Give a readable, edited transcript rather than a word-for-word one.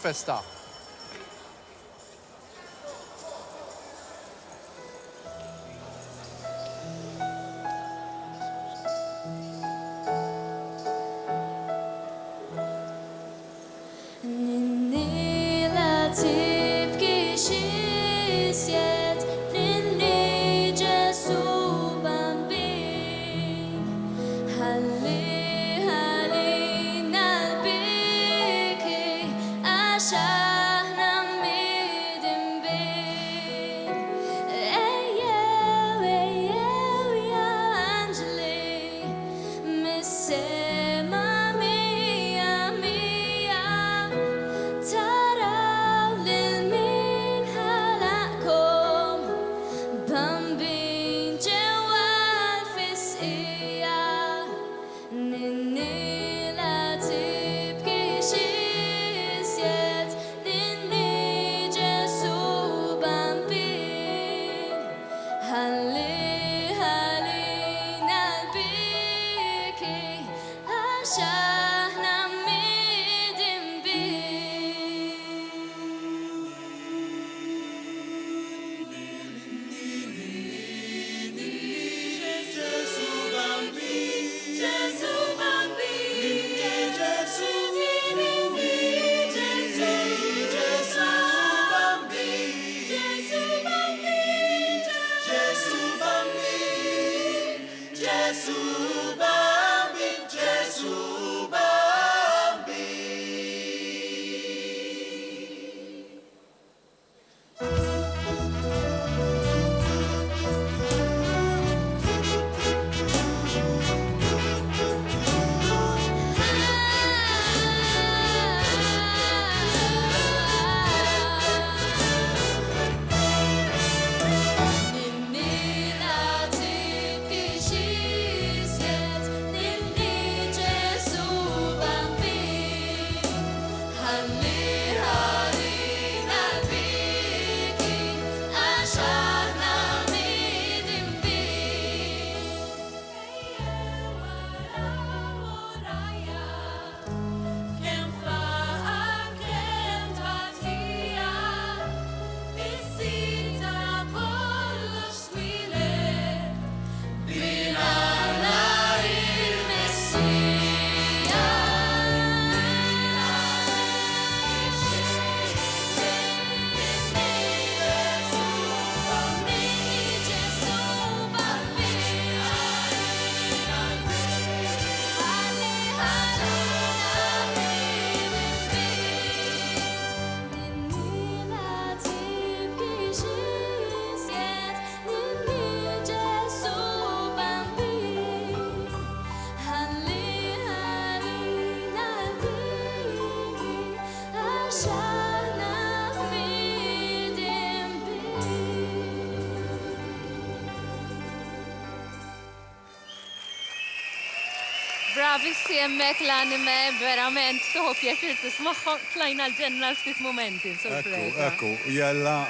festa. Ninni La Tibkix Izjed, Ninni Ġesu bambin. Ħalli ħallina l-biki għax aħna mmidin bik. Ejjew ja anġli mis-sema mija mija. Taraw lil min ħalaqkom bambin ġewwa l-fisqija. Ninni La Tibkix Izjed, Ninni Ġesu bambin. Ħalli ħallina l-biki għax aħna mmidin bik. Ninni La Tibkix Izjed, Ninni Ġesu bambin. Ħalli ħallina l-biki għax aħna mmidin bik. Ejjew wara warajja, kemm faqar kemm tbatija. Is-sit ta' kollox twieled bina nhar il-Messija. Ninni Ġesu bambin. Ħalli ħallina mmidin bik. Ninni La Tibkix Izjed, Ninni Ġesu bambin. Ħalli ħallina l-biki għax aħna mmidin bik. Bravi hemmhekk l-anime verament toħob jekk tismaħħom tlajna l-ġenna ftit momenti. sorpresa. Ekku, jella